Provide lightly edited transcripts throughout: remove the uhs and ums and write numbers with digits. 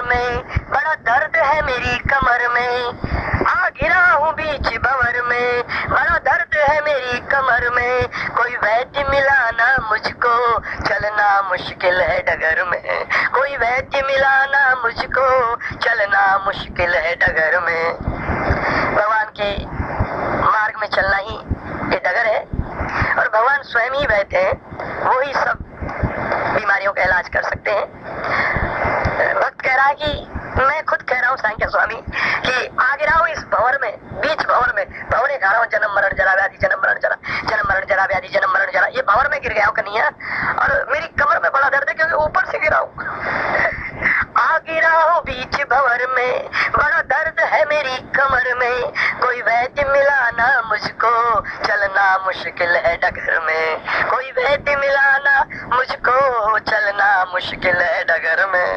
में, बड़ा दर्द है मेरी कमर में, आ गिरा हूँ बीच भंवर में, बड़ा दर्द है मेरी कमर में, कोई वैद्य मिला ना मुझको, चलना मुश्किल है डगर में, कोई वैद्य मिला ना मुझको, चलना मुश्किल है डगर में। भगवान के मार्ग में चलना ही ये डगर है और भगवान स्वयं ही वैद्य हैं, वो ही सब बीमारियों का इलाज कर सकते हैं। भक्त कह रहा है कि मैं खुद कह रहा हूँ सांख्य स्वामी कि आ गिरा हूँ इस भंवर में, बीच भंवर में, भंवरे खा रहा हूँ, जन्म मरण जरा व्याधि, जन्म मरण जरा, जन्म मरण जरा व्याधि, जन्म मरण जरा, ये भंवर में गिर गया हूँ कन्हैया और मेरी कमर में बड़ा दर्द है क्योंकि ऊपर से गिरा हूँ। आ गिरा हूँ बीच भंवर में, बड़ा दर्द है मेरी कमर में, कोई वैद्य मिला ना मुझको, चलना मुश्किल है डगर में, कोई वैद्य मिला ना मुझको, चलना मुश्किल है डगर में।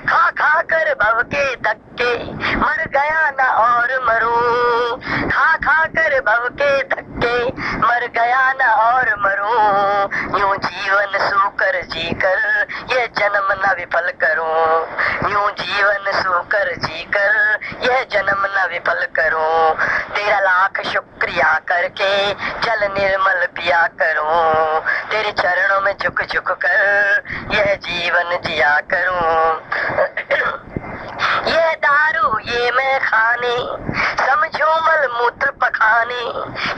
खा खा कर भव के धक्के, मर गया ना और मरूं, खा खा कर भव के धक्के, मर गया ना और मरूं, यूं जीवन सूकर जीकर ये जन्म न विफल करूं, यूं जीवन सूकर जीकर यह जन्म न विफल करूं, तेरा लाख शुक्रिया करके जल निर्मल पिया करूं, तेरे चरणों में झुक झुक कर यह जीवन जिया करूं। ये दारू ये मैं खाने, समझो मल मूत्र पखाने,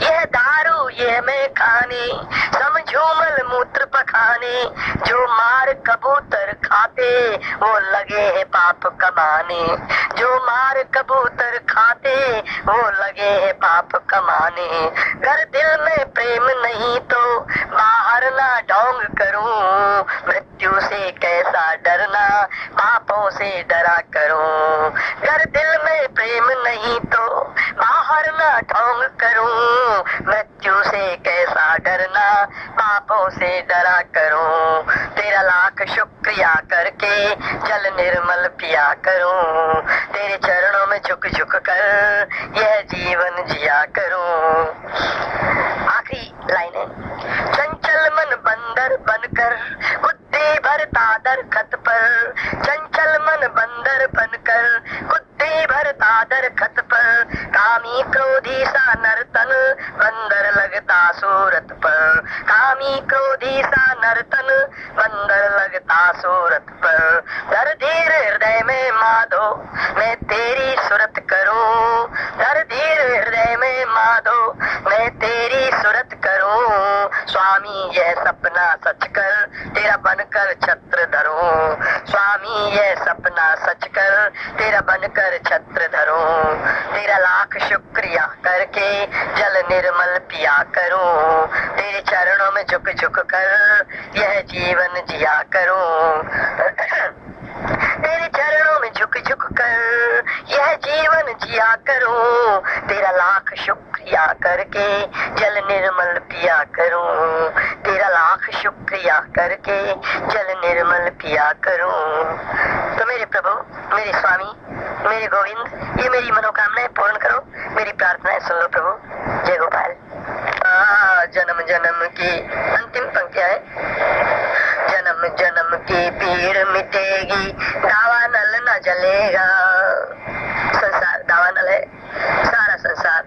यह दारू ये मैं खाने, समझो मल मूत्र पखाने, जो मार कबूतर खाते वो लगे है पाप कमाने, जो मार कबूतर खाते वो लगे है पाप कमाने। घर दिल में प्रेम नहीं तो बाहर ना ढोंग करूं, मृत्यु से कैसा डरना पापों से डरा करूं, घर दिल में प्रेम नहीं तो बाहर ना ढोंग करूं, मृत्यु से कैसा डरना पापों से डरा करूं, तेरा लाख शुक्रिया करके जल निर्मल पिया करूं, तेरे चरणों में झुक झुक कर यह जीवन जिया करूं। आखिरी लाइन है, चंचल मन बंदर बनकर कुत्ते भरता दरखत पर, चंचल मन बंदर बनकर कुत्ते भरता दरखत पर, कामी क्रोधी सा नर्तन बंदर लगता सूरत पर, कामी क्रोधी सा नर्तन बंदर लगता सूरत पर, धर धीर हृदय में माधो मैं तेरी सुरत करूं, धर धीर हृदय में माधो मैं तेरी सुरत करूं, स्वामी यह सपना सच कर तेरा बनकर छत्र धरूं, स्वामी यह सपना सच कर तेरा बनकर छत्र धरूं, तेरा लाख शुक्रिया करके जल निर्मल पिया करूं, तेरे चरणों में झुक झुक कर यह जीवन जिया करूं, तेरे चरणों में झुक झुक कर यह जीवन जिया करूं, तेरा लाख शुक्रिया करके जल निर्मल पिया करूं, तेरा लाख शुक्रिया करके जल निर्मल पिया करूं। तो मेरे प्रभु, मेरे स्वामी, मेरे गोविंद, ये मेरी मनोकामनाएं पूर्ण करो, मेरी प्रार्थनाएं सुन लो प्रभु। जय गोपाल। जन्म जन्म की अंतिम पंक्तियां है, जन्म जन्म की पीड़ मिटेगी, दावा नल न जलेगा, संसार दावानल है, सारा संसार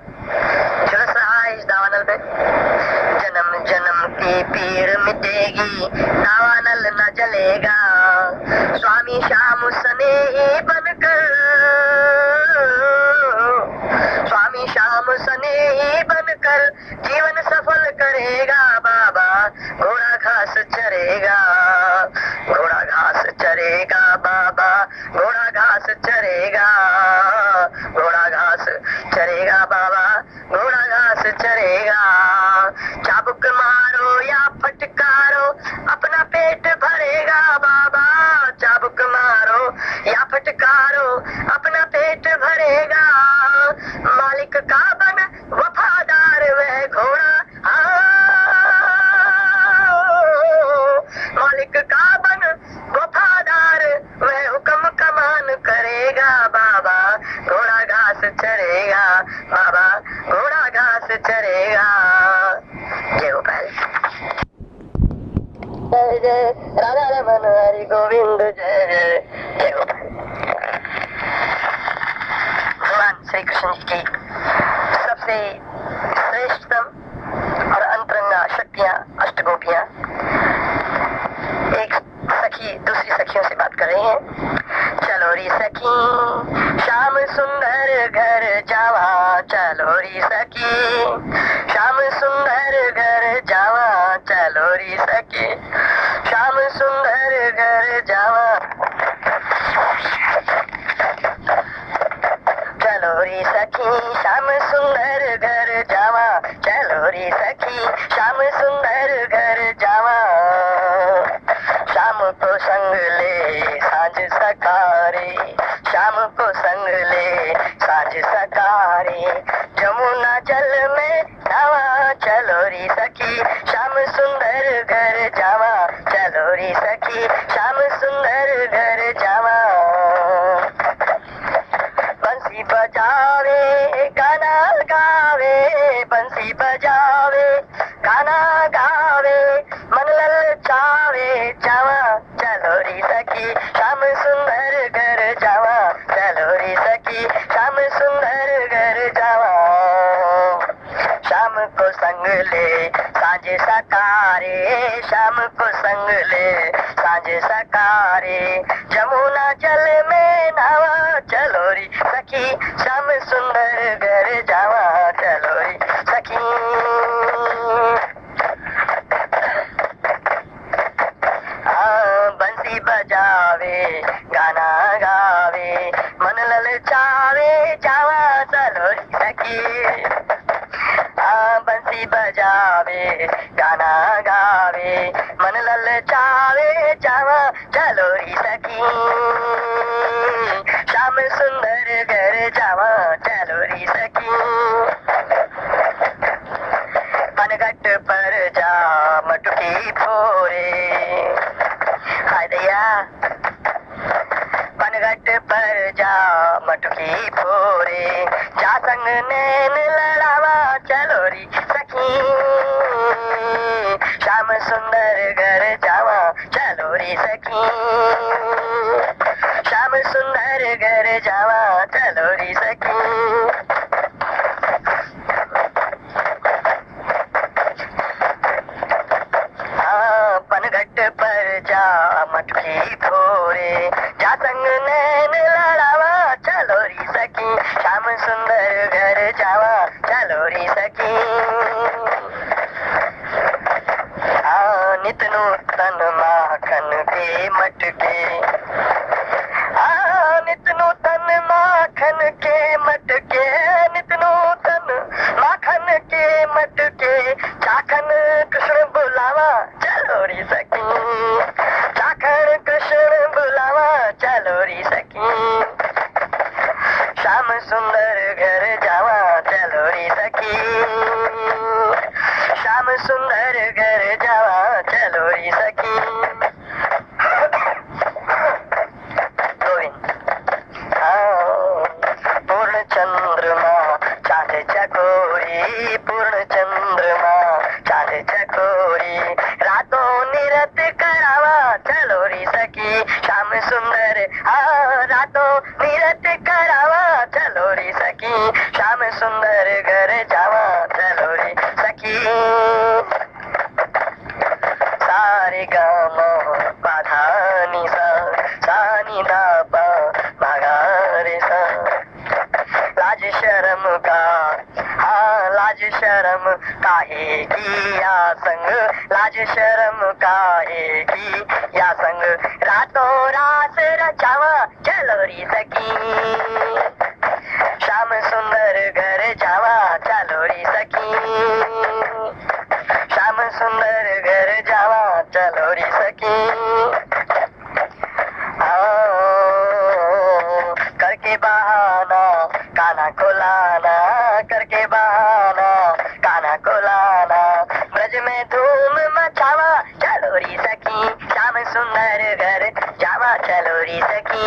झुलस रहा है इस दावानल पे, जन्म जन्म की पीड़ मिटेगी, दावानल न जलेगा, स्वामी श्याम स्नेही बनकर, स्वामी श्याम स्नेही बनकर जीवन सफल करेगा बाबा, घोड़ा घास चरेगा, घोड़ा घास चरेगा बाबा, घोड़ा घास चरेगा, घोड़ा घास चरेगा बाबा, घोड़ा घास चरेगा, चाबुक मारो या फटकारो अपना पेट भरेगा बाबा, चाबुक मारो या फटकारो अपना पेट भरेगा, मालिक का बन वफादार वह घोड़ा, मालिक का बन वफादार वह हुक्म कमान करेगा बाबा, घोड़ा घास चरेगा बाबा, घोड़ा घास चरेगा। जय गोपाल। जय जय राधा रमन हरि गोविंद, जय जय जय गोपाल। कृष्ण जी की सबसे श्रेष्ठतम और अंतरंगा शक्तियां अष्टगोपियां एक सखी दूसरी सखियों से बात कर रही हैं। चलो री सखी श्याम सुंदर घर जावा, चलो री सखी श्याम सुंदर घर जावा, चलो री सखी श्याम सुंदर घर जावा, चलो री सखी श्याम सुंदर घर जावा, चलो री सखी श्याम सुंदर घर जावा, शाम को संग ले साँझ सकारे, शाम को संग ले साँझ सकारे, जमुना जल में नावा, चलो री सखी श्याम सुंदर घर जावा, चलो री सखी श्याम सुंदर घर जावा, बंसी बजावे गाना गावे, बंसी बजावे गाना गावे, मन ललचावे जावा, चलो री सखी श्याम सुंदर घर जावा, चलो री सखी श्याम सुंदर घर जावा, शाम को संग ले साँझ सकारे, शाम को संग ले साँझ सकारे, जमुना जल में नावा, चलो री सखी श्याम सुंदर घर जावा, चलो री सखी, बंसी बजावे गाना गावे, मन ललचावे जावा, चलो री सखी, बंसी बजावे गाना गावे, मन ललचावे जावा, चलो री सखी श्याम सुंदर घर जावा, चलो री सखी, पनघट पर जा मटकी फोरे, हाय दैया, पनघट पर जा मटकी फोरे, जा संग नैन लड़ावा, चलो री सखी श्याम सुंदर घर जावा, चलो री सखी श्याम सुंदर घर जावा, चलो री सखी, पनघट पर जा मटकी फोरे, जा संग नैन लड़ावा, चलो री सखी श्याम सुंदर घर जावा, चलो री सखी, नित नूतन माखन के मटके, नित नूतन माखन के मटके, नित नूतन माखन के मटके, चाखन कृष्ण बुलावा, चलो री सखी, चाखन कृष्ण बुलावा, चलो री सखी, श्याम सुंदर घर जावा, चलो री सखी, श्याम सुंदर घर जावा, चलो री सखी, पूर्ण चंद्रमा चांद चकोरी, पूर्ण चंद्रमा चांद चकोरी, रातों निरत करावा, चलो री सखी श्याम सुंदर, रातों निरत करावा, चलो री सखी श्याम सुंदर घर जावा, चलो री सखी, सारे गाम बाधा निसा, सानी दा पा भागा रे सा, लाज शर्म का, लाज शर्म काहे की या संग, लाज शर्म काहे की या संग, रातों रात रचावा, चलो री सखी श्याम सुंदर घर जावा, चलो री सखी श्याम सुंदर घर जावा, चलो री सखी, करके बहाना काना को लाना, करके बहाना काना को लाना, ब्रज में धूम मचावा, चलो री सखी श्याम सुंदर घर जावा, चलो री सखी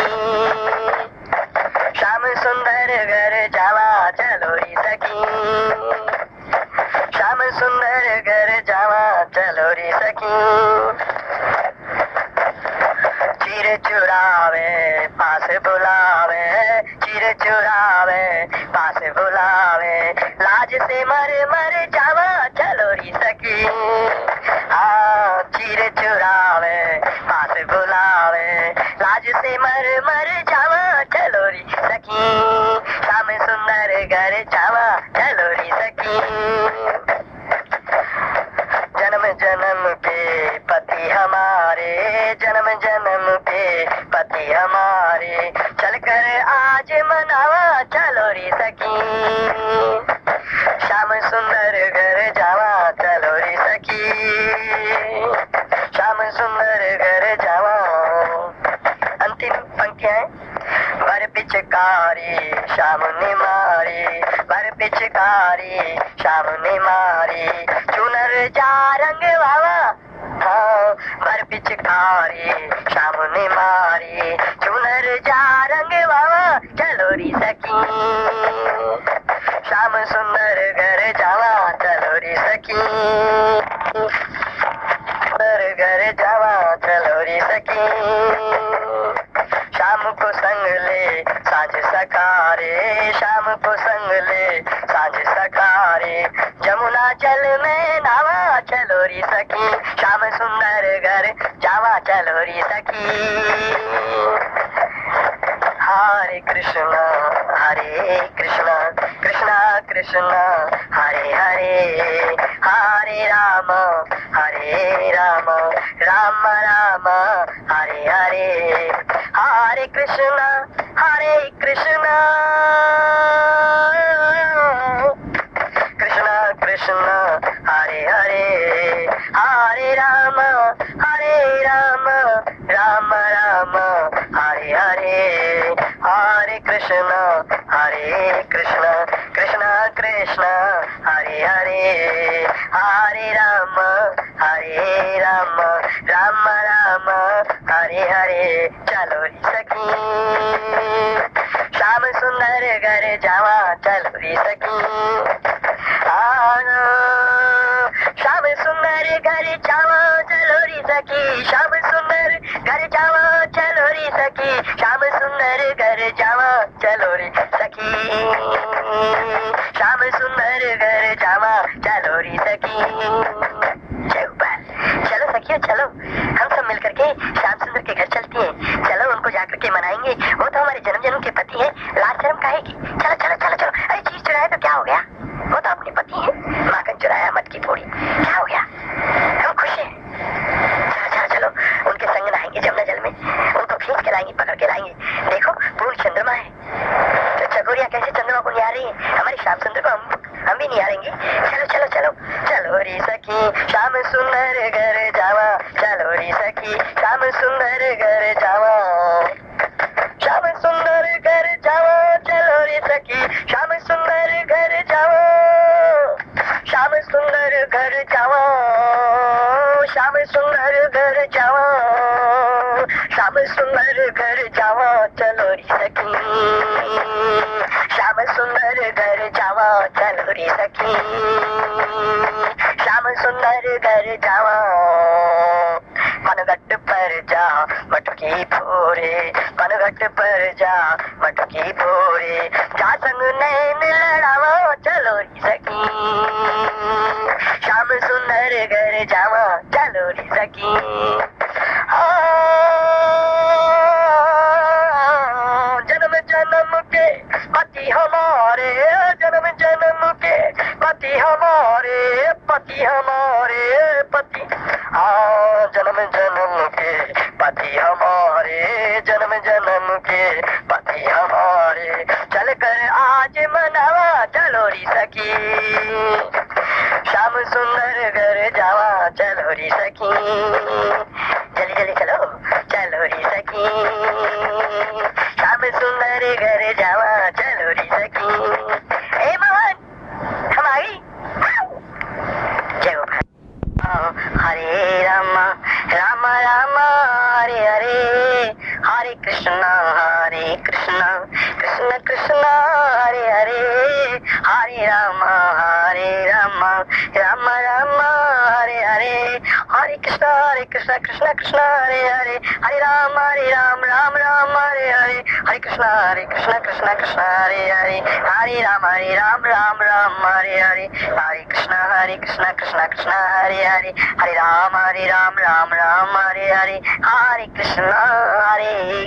श्याम सुंदर घर जावा, चलो री सखी श्याम सुंदर घर जावा, चलो री सखी, चीर चुरावे पास बुलावे, चीर चुरावे पास बुलावे लाज से मर मर जावा चलो री सखी हाँ चीर चुरावे पास बुलावे लाज से मर मर जावा चलो री सखी शाम सुंदर घर जावा चलो री सखी जन्म जन्म के पति हमारे जन्म जन्म के पति हमारे चलकर आज मनावा चलो री सखी शाम सुंदर घर जावा चलो री सखी शाम सुंदर घर जावा। अंतिम पंक्तियां हैं। भर पिचकारी शाम ने मारी भर पिचकारी शाम ने मारी चुनर जा रंग वावा हाँ भर पिचकारी शाम ने मारी चुनर जा रंग वावा चलो री सखी शाम सुंदर घर जावा चलो री सखी सुंदर घर जावा चलो री सखी शाम को संग ले साँझ सकारे शाम को संग ले साँझ सकारे जमुना जल में नावा चलो री सखी शाम सुंदर घर जावा चलो री सखी। हरे कृष्णा कृष्णा कृष्णा हरे हरे हरे राम राम राम हरे हरे हरे कृष्णा कृष्णा कृष्णा हरे हरे हरे राम राम राम हरे हरे हरे कृष्णा कृष्णा कृष्णा हरे हरे हरे राम राम राम हरे हरे चलो री सखी शाम सुंदर घर जावा चलो री सखी शाम सुंदर घर जावा चलो री सखी शाम सुंदर घर जावा चलो री सखी शाम सुंदर घर जावा चलो री सखी शाम सुंदर घर जावा चलो री सखी। चलो सखियों चलो हम सब मिलकर के श्याम सुंदर के घर चलती हैं चलो उनको जाकर के मनाएंगे वो तो हमारे जन्म जन्म के पति है लाज शर्म काहेगी चलो चलो चलो चलो अरे चीज चुराया तो क्या हो गया वो तो अपने पति है माखन चुराया मटकी फोड़ी क्या हो गया हम खुश हैं चलो चलो चलो उनके संग नहाएंगे जमुना जल में उनको खींच के लाएंगे पकड़ के लाएंगे देखो पूर्ण चंद्रमा है तो चकोरिया कैसे चंद्रमा को निहार रही है हमारे श्याम सुंदर को हम भी निहारेंगे चलो चलो चलो चलो री सखी श्याम सुंदर घर जावा चलो री सखी श्याम सुंदर घर जावा श्याम सुंदर घर जावा चलो री सखी श्याम सुंदर घर जावा श्याम सुंदर घर जावा श्याम सुंदर घर जावा श्याम सुंदर घर जावा चलो री सखी श्याम सुंदर घर जावा चलो री सखी श्याम सुंदर घर जावा पनघट पर जा मटकी फोरे पनघट पर जा मटकी फोरे जा संग नैन लड़ावा चलो री सखी श्याम सुंदर घर जावा चलो री सखी। जन्म जन्म के पति हमारे जन्म जन्म के पति हमारे पति जन्म जन्म के पति हमारे जन्म जन्म के पति हमारे चल कर आज मनावा चलो री सखी श्याम सुंदर घर जावा चलो री सखी जल्दी जल्दी चलो चलो री सखी श्याम सुंदर घर जावा चलो री सखी। ए मोहन हम आ गई जय हो हरे राम राम राम हरे हरे हरे कृष्णा कृष्ण कृष्ण हरे हरे हरे राम राम राम हरे हरे हरे कृष्णा कृष्ण कृष्ण हरे हरे, हरे राम राम राम हरे हरे, हरे कृष्ण कृष्ण कृष्ण हरे हरे, हरे राम राम हरे हरे, हरे कृष्ण कृष्ण कृष्ण हरे हरे, हरे राम राम हरे हरे, हरे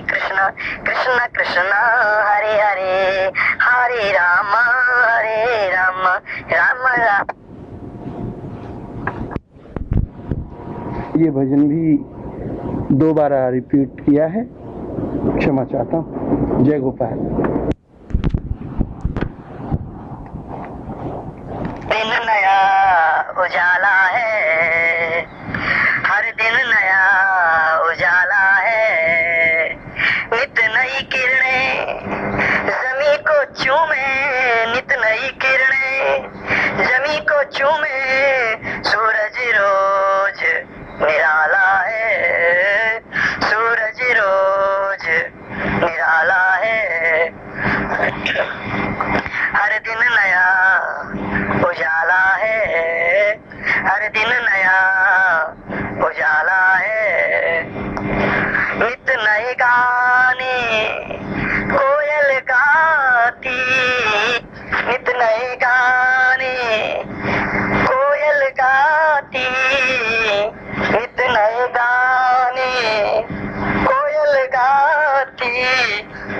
कृष्ण कृष्ण कृष्ण हरे हरे, हरे राम राम राम। ये भजन भी 2 बार रिपीट किया है, क्षमा चाहता हूँ। जय गोपाल। दिन नया उजाला है, हर दिन नया उजाला है, नित नई किरणें जमी को चूमे, नित नई किरणें जमी को चूमे, सूरज रोज निराला है, सूरज रोज निराला है, हर दिन नया उजाला है, हर दिन नया उजाला है, नित नए गाने कोयल गाती, नित नए गाने कोयल गाती, नित नए गाने कोयल गाती,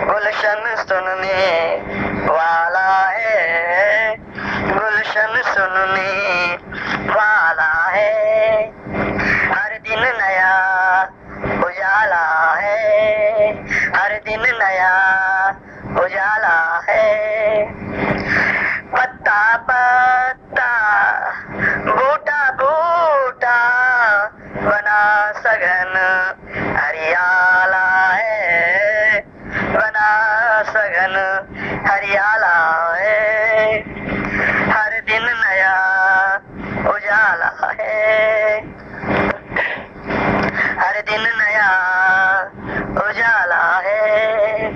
गुलशन सुनने वाला है, गुलशन सुनने वाला है, हर दिन नया उजाला है, हर दिन नया उजाला है, पत्ता पत्ता बूटा बूटा बना सघन हरियाला है, बना सघन हरियाला है, हर दिन नया उजाला है, हर दिन नया उजाला है,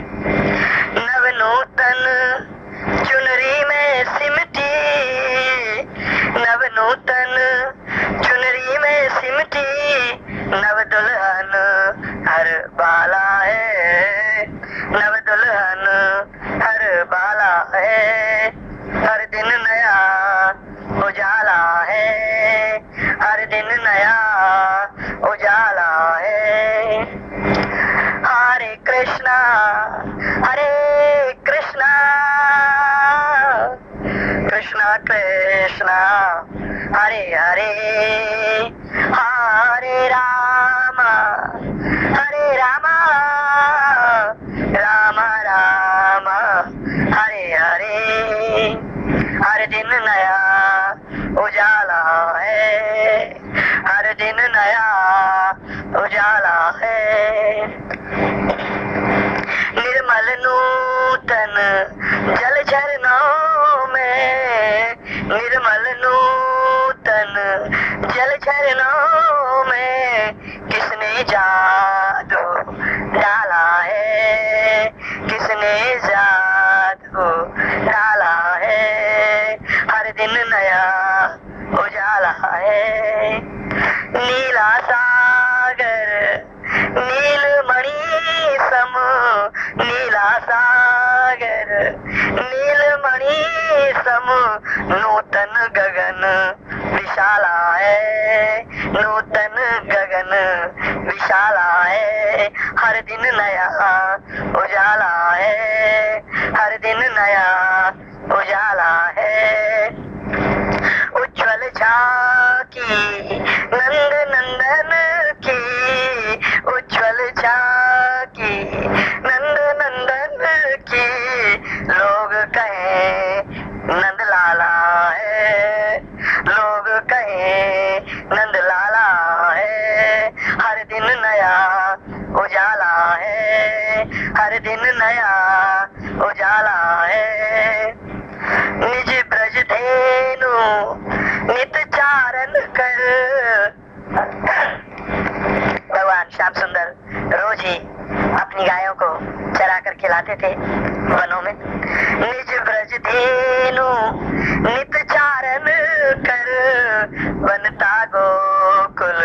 नवनूतन चुनरी में सिमटी, नवनूतन चुनरी में सिमटी, नव दुल्हन हर बाला है, नव दुल्हन हर बाला है, हर दिन नया उजाला है, हर दिन नया उजाला है, हरे कृष्णा कृष्णा कृष्णा हरे हरे, हरे राम राम राम हरे हरे, हर दिन नया उजाला है, हर दिन नया उजाला है, निर्मल नूतन जल झरनों में, निर्मल नूतन जल झरनों में, किसने जादू डाला है, किसने जादू डाला है, हर दिन नया उजाला है, नीला सागर नीलमणि सम, नीला सागर नीलमणि सम, नूतन गगन विशाला है, नूतन गगन विशाला है, हर दिन नया उजाला है, हर दिन नया उजाला है, उज्ज्वल झांकी नंद नंदन की, उज्ज्वल झांकी नंद नंदन की, लोग कहें नंद लाला है, लोग कहें नंद लाला है, हर दिन नया उजाला है, हर दिन नया उजाला है, निज ब्रज धेनु नित चारण कर, भगवान श्याम सुंदर रोज ही अपनी गायों को चरा कर खिलाते थे वनों में, निज ब्रज धेनु नित चारण कर, बनता गोकुल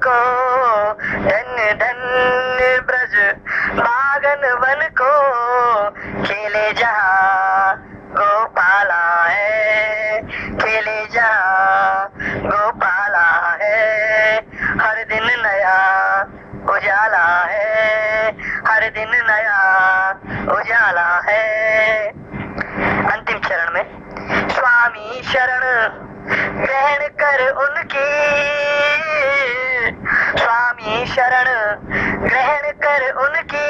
को, धन्य धन्य ब्रज बागन वन को, खेले जहाँ गोपाला है, खेले जहाँ गोपाला है। हर दिन नया उजाला है, हर दिन नया उजाला है। अंतिम चरण में स्वामी शरण ग्रहण कर उनकी, स्वामी शरण ग्रहण कर उनकी,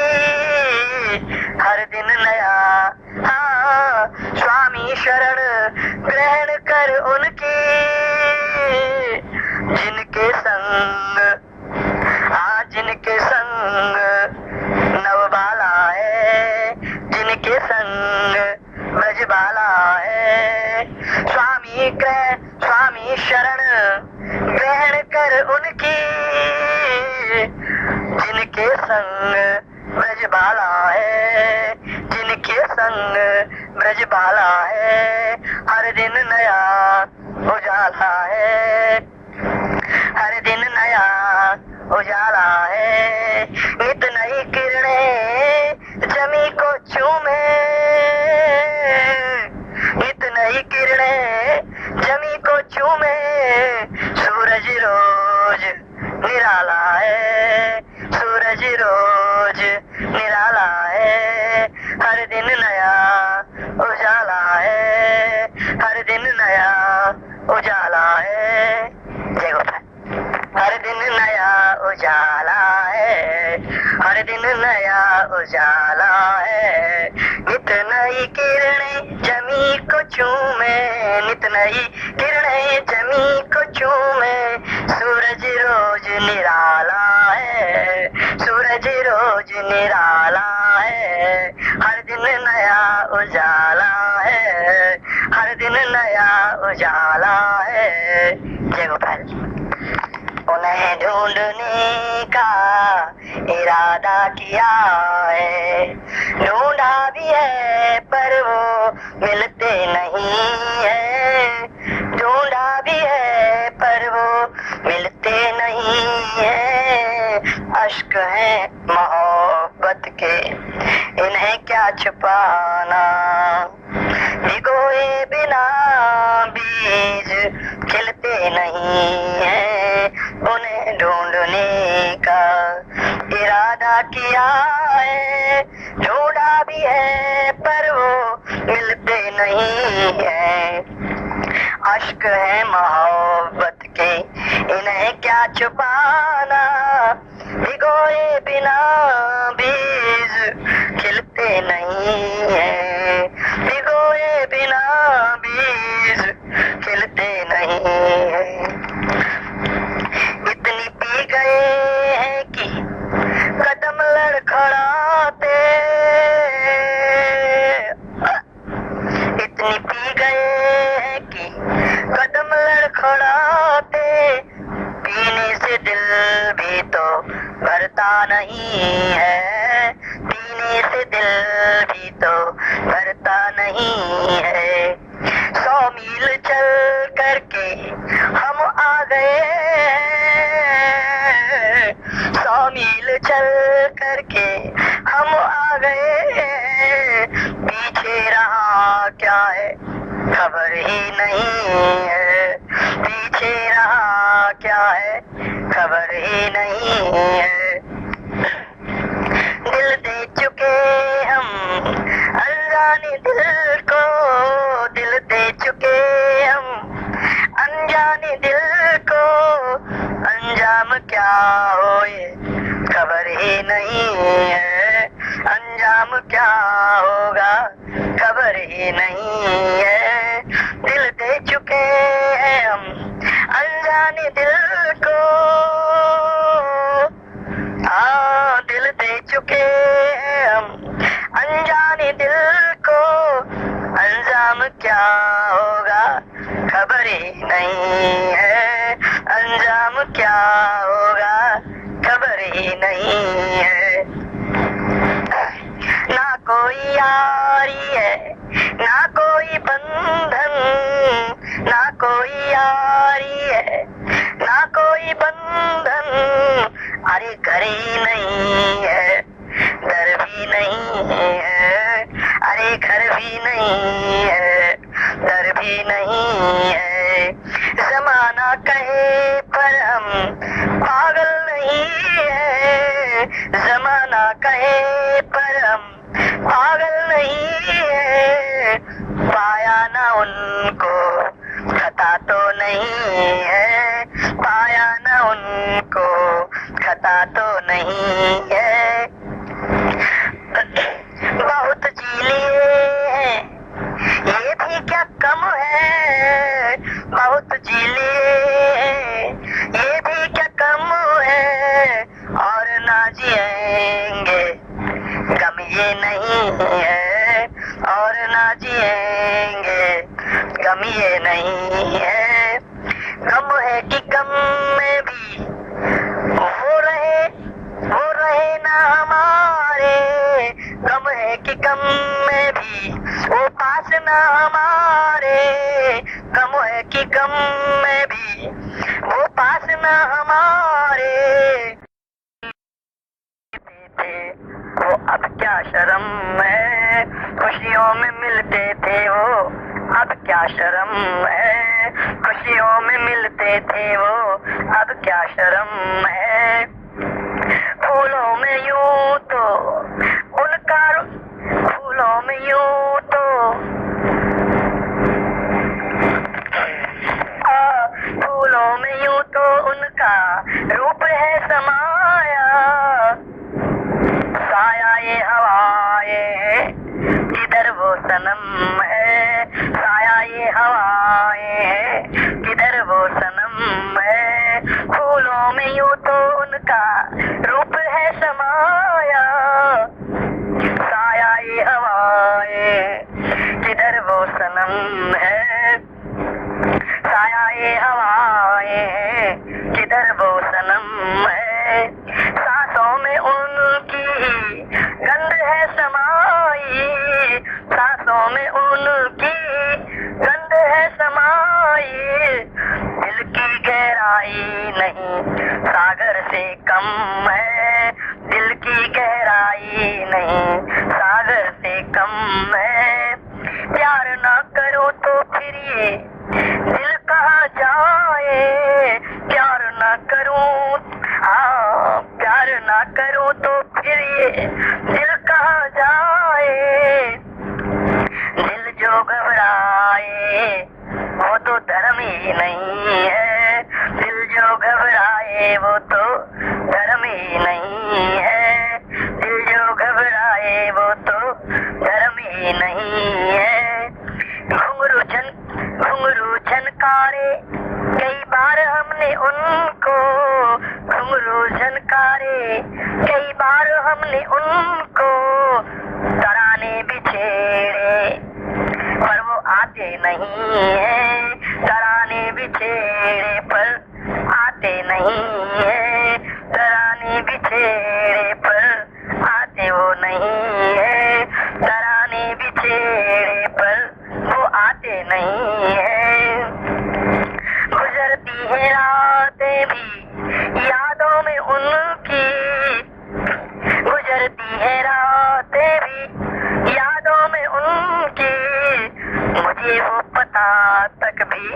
हर दिन नया, हाँ स्वामी शरण ग्रहण कर उनकी। जिनके संग, हाँ जिनके संग नवबाला है, जिनके संग ब्रजबाला है। स्वामी शरण ग्रहण कर उनकी, जिनके संग ब्रजबाला है, जिनके संग ब्रजबाला है। हर दिन नया उजाला है, हर दिन नया उजाला है। नित नई किरणें जमी को चूमे, नित नई किरणें जमी को चूमे। सूरज रोज निराला है, सूरज रोज निराला है। हर दिन नया उजाला है, हर दिन नया उजाला है। जय गोपाल। हर दिन नया उजाला है, हर दिन नया उजाला है। नित नई किरणें जमी को चूमे, नित नई किरणें जमी को चूमे। सूरज रोज निराला है, सूरज रोज निराला है। हर दिन नया उजाला है, हर दिन नया उजाला है। जय गोपाल। उन्हें ढूंढने का इरादा किया है, ढूंढा भी है पर वो मिलते नहीं है, ढूंढा भी है पर वो मिलते नहीं है। अश्क है मोहब्बत के, इन्हें क्या छुपाना, भिगोए बिना बीज खिलते नहीं है। उन्हें ढूंढने का इरादा किया है, ढूंढा भी है पर वो मिलते नहीं है। अश्क है मोहब्बत के, इन्हें क्या छुपाना, भिगोए बिना बीज खिलते नहीं है, भिगोए बिना बीज खिलते नहीं है। इतनी पी गए हैं कि कदम लड़खड़ाते, इतनी पी गए हैं कि कदम लड़खड़ाते। पीने से दिल भी तो भरता नहीं है, पीने से दिल भी तो भरता नहीं है। 100 मील चल करके हम आ गए, 100 मील चल करके हम आ गए। पीछे रहा क्या है खबर ही नहीं है, पीछे रहा क्या है खबर ही नहीं है। दिल दे चुके हम अनजाने दिल को, दिल दे चुके हम अनजाने दिल को। अंजाम क्या हो ये खबर ही नहीं है, अंजाम क्या होगा खबर ही नहीं है। दिल दे चुके हैं हम अनजाने दिल को, हाँ दिल दे चुके हैं हम अनजाने दिल को। अंजाम क्या होगा खबर ही नहीं है, अंजाम क्या होगा खबर ही नहीं है। ना कोई यारी है ना कोई बंधन, ना कोई यारी है ना कोई बंधन। घर ही नहीं है, दर भी नहीं है, अरे घर भी नहीं है, दर भी नहीं है। जमाना कहे पर हम पागल नहीं है, जमाना कहे पर हम पागल नहीं है। पाया ना उनको खता तो नहीं है, पाया ना उनको खता तो नहीं है। बहुत जी लिए हैं, ये भी क्या कम है, बहुत जी लिए हैं, ये भी क्या कम है। और ना जिएंगे गम ये नहीं है, और ना जिएंगे गम ये नहीं है। गम है कि गम में भी वो रहे ना हमारे, गम है कि गम में भी वो पास ना हमारे, गम है कि गम में भी वो पास ना हमारे। वो अब क्या शर्म है, खुशियों में मिलते थे वो अब क्या शर्म है, खुशियों में मिलते थे वो अब क्या शर्म है। फूलों में यूं तो उनका, फूलों में यूं तो फूलों में यूं तो उनका रूप है समाया। साया ये हवाए किधर वो सनम है, साया ये हवाए किधर वो सनम है। फूलों में यूं तो उनका रूप है समाया, साया ये हवाए किधर वो सनम है, साया ये हवाए किधर वो सनम है। सांसों में उनकी गंध है समाई, सांसों में उनकी गंध है समाई। दिल की गहराई नहीं सागर से कम है, दिल की गहराई नहीं सागर से कम है। प्यार ना करो तो फिर ये दिल कहाँ जाए, प्यार ना करूं, हाँ प्यार ना करूं तो फिर ये दिल कहाँ जाए। दिल जो घबराए वो तो धर्म ही नहीं है, दिल जो घबराए वो तो धर्म ही नहीं है, दिल जो घबराए वो तो धर्म ही नहीं है। घुंघरू झनकारे कई बार हमने उनको, घुंघरू झनकारे कई बार हमने उनको। तराने बिछेड़े पर वो आते नहीं है, तराने बिछेड़े पर आते नहीं है, तराने बिछेड़े पर आते वो नहीं है, तराने बिछेड़े पर वो आते नहीं है। गुजरती है रातें भी यादों में उनकी, गुजरती है रातें भी यादों में उनकी। मुझे वो पता तक भी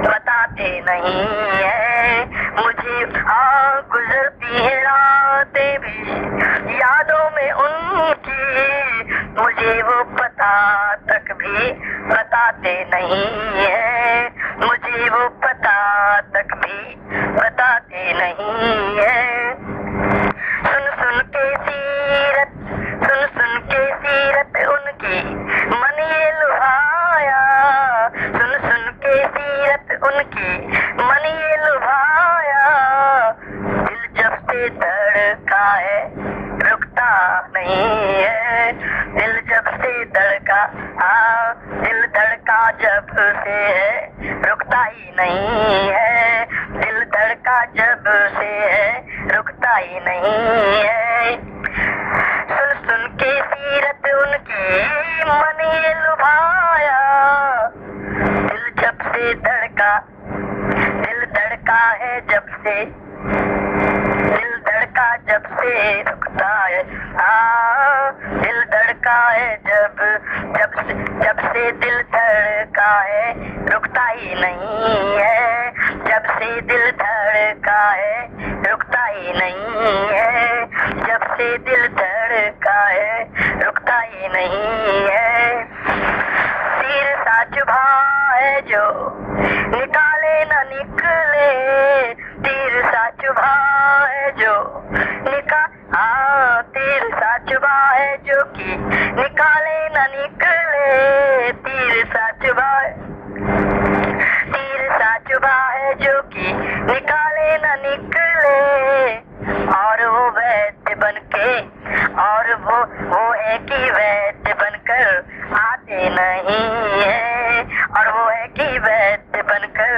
बताते नहीं है, मुझे गुजरती है रातें भी यादों में उनकी। मुझे वो पता तक भी बताते नहीं है, मुझे वो पता तक भी बताते नहीं है। सुन सुन के सीरत, सुन सुन के सीरत उनकी मन ये लुभाया, सुन सुन के सीरत उनकी मन ये लुभाया। दिल जब से धड़का है रुकता नहीं है, दिल जब से धड़का, दिल धड़का जब से है रुकता ही नहीं है, दिल धड़का जब से है रुकता ही नहीं है। सुन सुन के सीरत उनकी मन ये लुभाया। दिल जब से धड़का, दिल धड़का है जब से, दिल धड़का जब जब से रुकता है, दिल धड़का है जब से दिल धड़का है, रुकता ही नहीं है। जब से दिल धड़का है, रुकता ही नहीं है। जब से दिल धड़का है, रुकता ही नहीं है। तीर सा चुभा है जो निकाले न निकले, तीर सा चुभा है जो तीर सा चुभा है जो कि निकाले न निकले, तीर सा चुभा है जो कि निकाले न निकले। और वो वैद्य बनके, और वो है कि वैद्य बनकर आते नहीं है, और वो है कि वैद्य बनकर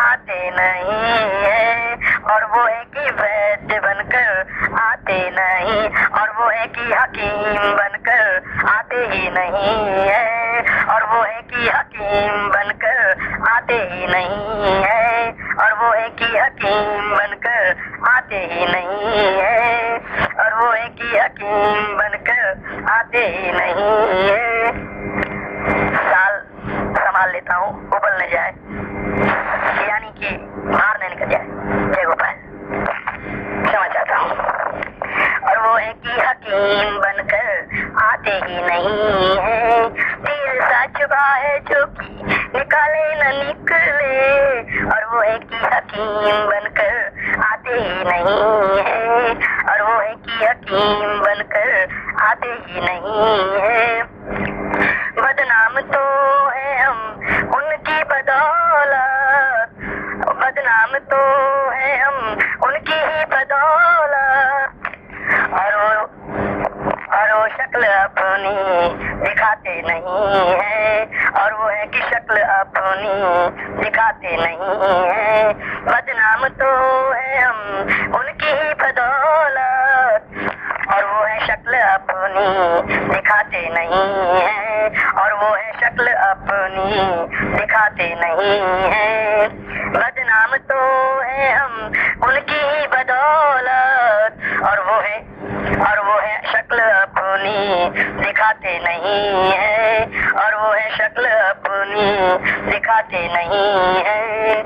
आते नहीं है, और वो है कि वैद्य बनकर आते नहीं, और वो है कि हकीम बनकर आते ही नहीं है, और वो है कि हकीम बनकर आते ही नहीं है, और वो है कि हकीम बनकर आते ही नहीं है, और वो है कि हकीम बनकर आते ही नहीं है। साल संभाल लेता हूँ, उबल न जाए, यानी कि बाहर न निकल जाए। जय गोपाल, क्षमा चाहता हूँ। और वो है कि हकीम बनकर आते ही नहीं है, तीर सा चुभा है जो कि निकाले न निकले, और वो है कि हकीम बनकर आते ही नहीं है, और वो है कि हकीम बनकर आते ही नहीं है। बदनाम तो है हम उनकी बदौलत, बदनाम तो है हम उनकी ही बदौलत, और वो शक्ल अपनी दिखाते नहीं है, और वो है कि शक्ल अपनी दिखाते नहीं है। बदनाम तो है हम उनकी ही बदौलत, और वो है शक्ल अपनी दिखाते नहीं है, और वो है शक्ल अपनी दिखाते नहीं है। बदनाम तो है हम उनकी ही बदौलत, और वो है शक्ल अपनी दिखाते नहीं है, और वो है शक्ल अपनी दिखाते नहीं है।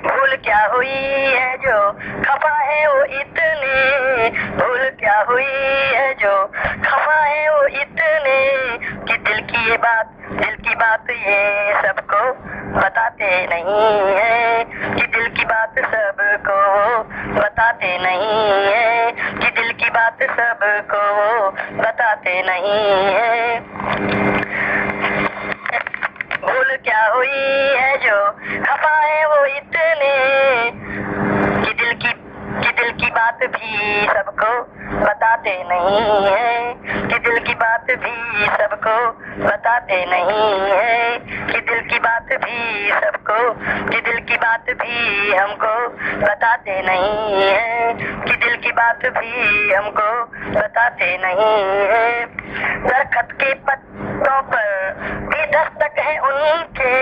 भूल क्या हुई है जो खफा है वो इतने, भूल क्या हुई है जो खफा है वो इतने, कि दिल की बात ये सबको बताते नहीं है, कि दिल की बात सबको बताते नहीं है, कि दिल की बात सबको बताते नहीं है। भूल क्या हुई है जो खफा है वो इतने, कि दिल की बात भी सबको बताते नहीं है, कि दिल की बात भी सबको बताते नहीं है, कि दिल की बात भी सबको, कि दिल की बात भी हमको बताते नहीं है, कि दिल की बात भी हमको बताते नहीं है। दरख्त के पत्तों पर भी दस्तक है उनके,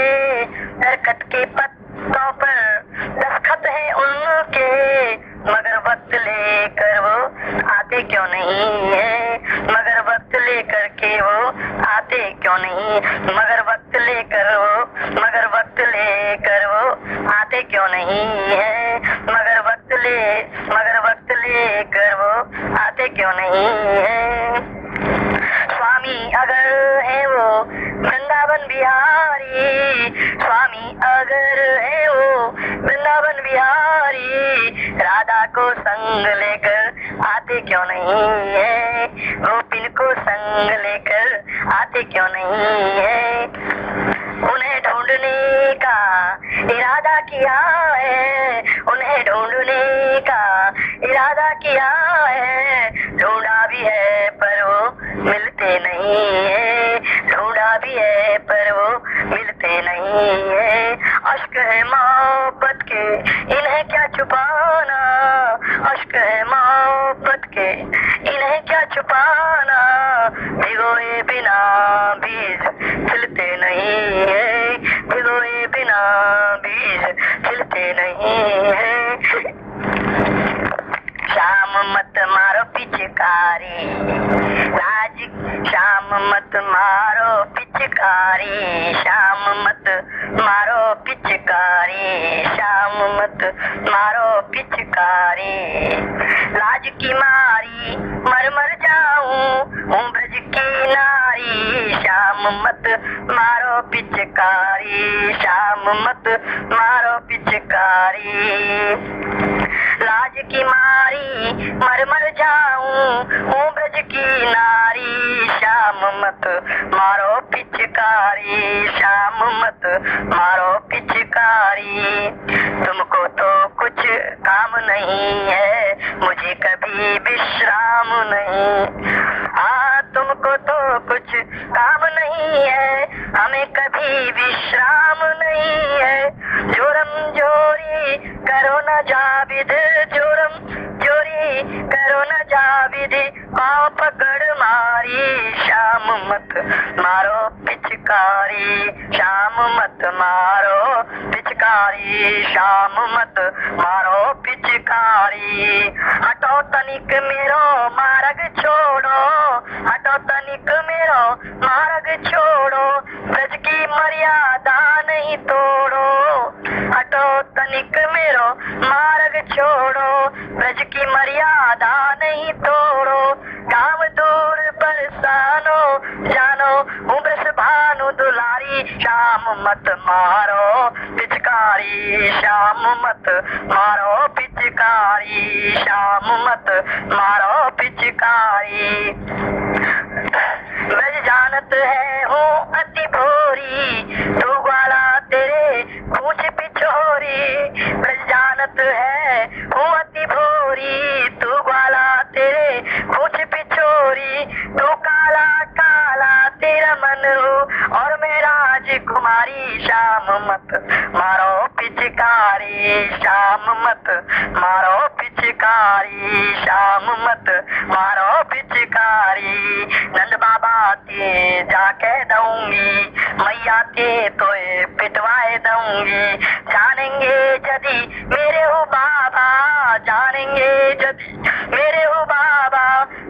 दरख्त के पत्तों पर दस्तखत है उनके, मगर वक्त लेकर वो आते क्यों नहीं है, मगर वक्त लेकर के वो आते क्यों नहीं, मगर वक्त लेकर वो आते क्यों नहीं है, मगर वक्त लेकर वो आते क्यों नहीं है। स्वामी अगर है वो वृंदावन बिहारी, स्वामी अगर है वो वृंदावन बिहारी, राधा को संग लेकर आते क्यों नहीं है, गोपिन को संग लेकर आते क्यों नहीं है। उन्हें ढूंढने का इरादा किया है, उन्हें ढूंढने का इरादा किया है, ढूंढा भी है पर वो मिलते नहीं है, ढूंढा भी है पर वो मिलते नहीं है। अश्क है मोहब्बत के इन्हें क्या छुपाना, अश्क है मोहब्बत के इन्हें क्या छुपाना, भिगोए बिना बीज खिलते नहीं है, भिगोए बिना बीज खिलते नहीं है। शाम मत मारो मत मारो पिचकारी, शाम मत मारो पिचकारी। लाज की मारी मर मर जाऊं हूँ ब्रज की नारी, शाम मत मारो पिचकारी, शाम मत मारो पिचकारी। तुमको तो कुछ काम नहीं है, मुझे कभी विश्राम नहीं। हाँ तुमको तो कुछ काम नहीं है, हमें कभी विश्राम नहीं है। जोरम जोरी करो न जाविद, जोरम जोरी करो न जाविद, पाँव पकड़ मारी, शाम मत मारो पिचकारी, शाम मत मारो पिचकारी, शाम मत मारो पिचकारी। हटो तनिक मेरो मार्ग छोड़ो, हटो तनिक मेरो मार्ग छोड़ो, ब्रज की मर्यादा नहीं तोड़ो। हटो तनिक मेरो मार्ग छोड़ो, ब्रज की मर्यादा नहीं तोड़ो। गाँव दूर बरसानो जानो हूँ ब्रज भानु दुलारी, शाम मत मारो पिचकारी, शाम मत मारो पिचकारी, शाम मत मारो पिचकारी। ब्रज जानत है हूँ अति भोरी, तू ग्वाला तेरे पूछ पिछोरी। ब्रज जानत है हूँ अति भोरी, तू ग्वाला तेरे पूछ पिछोरी। तू काला काला तेरा मन हो और मैं राजकुमारी, शाम मत मारो पिचकारी, शाम मत मारो पिचकारी, शाम मत मारो पिचकारी। नंद बाबा के जाके दूंगी, मैया के तोए पिटवाए दूंगी। जानेंगे यदि मेरे हो बाबा, जानेंगे यदि मेरे हो बाबा,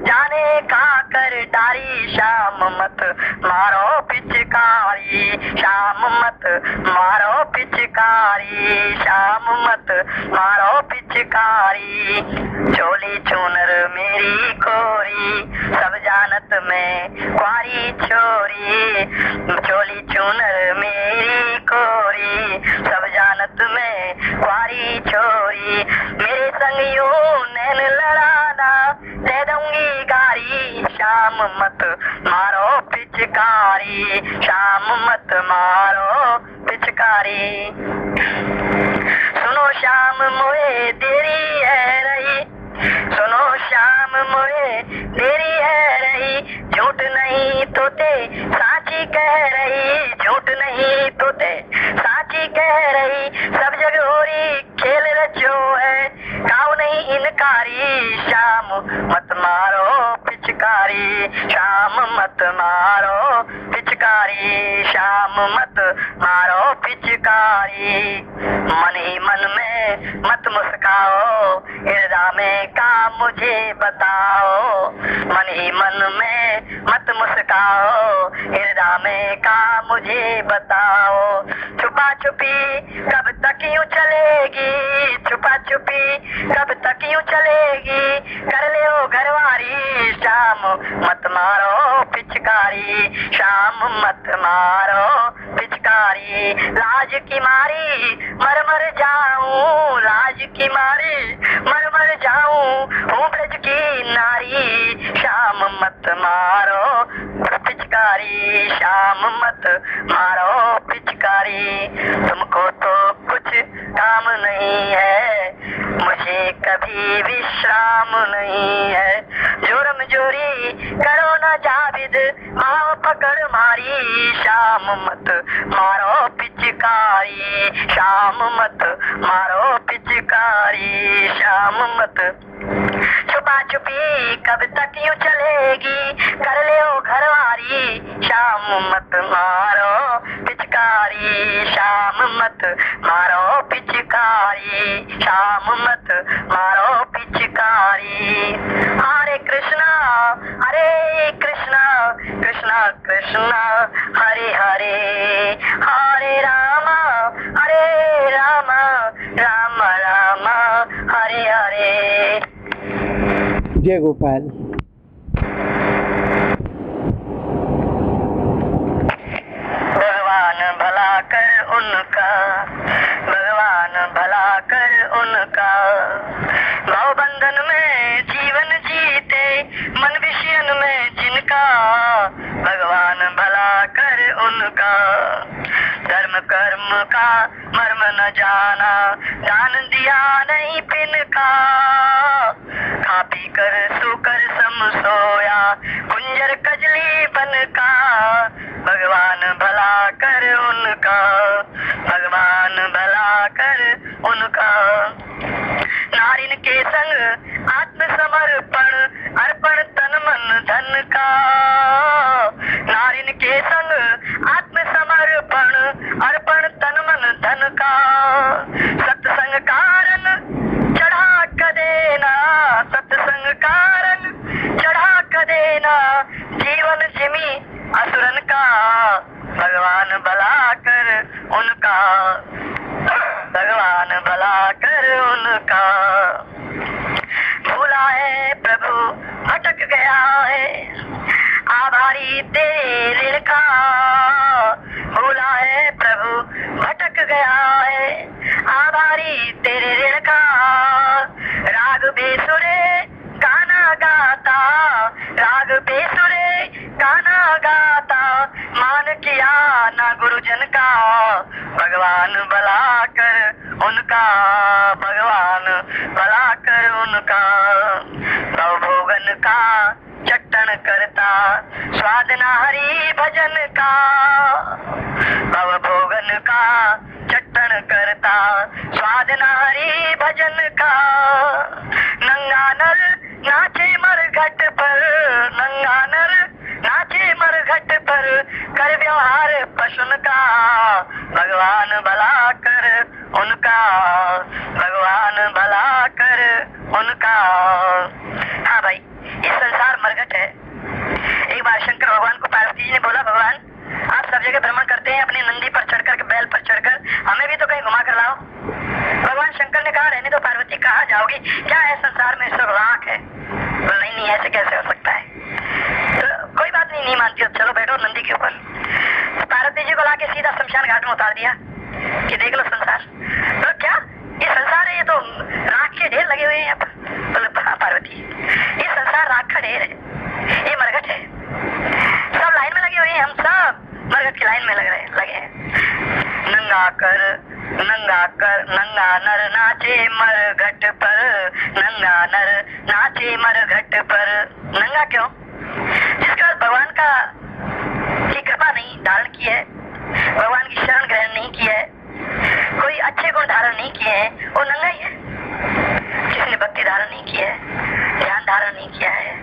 जाने का कर डारी, शाम मत मारो पिचकारी, शाम मत मारो पिचकारी, शाम मत मारो पिचकारी। चोली चूनर मेरी कोरी, सब जानत मैं कुंवारी छोरी। चोली चूनर मेरी कोरी, सब जानत मैं कुंवारी छोरी। मेरे संगियों नैन लड़ाना, दे दूंगी गारी, शाम मत मारो पिचकारी, शाम मत मारो पिचकारी। सुनो शाम मोए देरी है रही, सुनो शाम मोए देरी है रही। झूठ नहीं तोते साची कह रही, झूठ नहीं तोते साची कह रही। सब जग हो रही खेल रचो है, गाँव नहीं इनकारी, शाम मत मारो पिचकारी, शाम मत मारो पिचकारी, शाम मत मारो पिचकारी। मन ही मन में मत मुस्काओ, हृदय में काम मुझे बताओ। मन ही मन में मत मुस्काओ, हृदय में काम मुझे बताओ। छुपा छुपी कब तक यूं चलेगी, छुपा छुपी कब तक यूं चलेगी। कर ले ओ घरवारी, शाम मत मारो पिचकारी, शाम मत मारो पिचकारी। लाज की मारी मर मर जाऊं, लाज की मारी मर मर जाऊं हूँ ब्रज की नारी। शाम मत मारो पिचकारी, शाम मत मारो पिचकारी। तुमको तो कुछ काम नहीं है, मुझे कभी विश्राम नहीं है। जोरम जोरी करो न जाविद, पाँव पकड़ मारी। शाम मत मारो पिचकारी, शाम मत मारो पिचकारी, शाम मत। छुपा छुपी कब तक यूं चलेगी, कर ले ओ घरवारी। शाम मत मारो पिचकारी, शाम मत मारो पिचकारी, शाम मत मारो पिचकारी। हरे कृष्णा कृष्णा कृष्णा हरे हरे, हरे रामा राम राम हरे हरे। जय गोपाल। कर उनका। भाव बंधन में जीवन जीते मन विषयन में जिनका, भगवान भला कर उनका। धर्म कर्म का मर्म न जाना, दान दिया नहीं पिन का। खा पी कर सोकर सम सोया, कुंजर कजली बन का। भगवान भला कर उनका, भगवान भला कर उनका। नारिन के संग आत्मसमर्पण, अर्पण तन मन धन का। नारिन के संग आत्मसमर्पण, अर्पण तन मन धन का। सत्संग कारण चढ़ा क देना, सत्संग कारण चढ़ा क देना। जीवन जिमी असुरन का, भगवान भला कर उनका, भगवान भला कर उनका। भूला है प्रभु भटक गया है, आभारी तेरे ऋण का। भूला है प्रभु भटक गया है, आभारी तेरे ऋण का। राग बेसुरे गाना गाता, राग बेसुरे गाना गाता। मान किया ना गुरुजन का, भगवान भला कर उनका, भगवान भला कर उनका। भवभोगन का चट्टन करता, स्वाद न हरि भजन का। भवभोगन का चट्टन करता, स्वाद न हरि भजन का। नंगा नर नाचे मरघट पर, नंगा नर नाचे मरघट पर। कर व्यवहार पशुन का, भगवान भला कर उनका, भगवान भला कर उनका। हाँ भाई, ये संसार मरघट है। एक बार शंकर भगवान को पार्वती जी ने बोला, भगवान आप सब जगह भ्रमण करते हैं, अपने नंदी पर चढ़कर, बैल पर चढ़कर, हमें भी तो कहीं घुमा कर लाओ। भगवान शंकर ने कहा, रहने दो पार्वती, कहाँ जाओगी, क्या है संसार में, सब राख है। बोल नहीं नहीं, ऐसे कैसे हो सकता है। तो कोई बात नहीं, नहीं मानती हो, चलो बैठो नंदी के ऊपर। तो पार्वती जी को लाके सीधा शमशान घाट में उतार दिया कि देख लो संसार। तो क्या ये संसार है, ये तो राख के ढेर लगे हुए हैं यहाँ पर। बोले हाँ पार्वती, ये संसार राख का ढेर है, ये मरघट है। सब लाइन में लगे हुए हैं, हम सब मरघट की लाइन में लगे हैं। नंगा नर नाचे मरघट पर, नंगा नर नाचे मरघट पर। नंगा क्यों? जिसका भगवान का की कृपा नहीं धारण की है, भगवान की शरण ग्रहण नहीं की है, कोई अच्छे गुण धारण नहीं किए हैं, वो नंगा ही है। जिसने भक्ति धारण नहीं की है, ध्यान धारण नहीं किया है,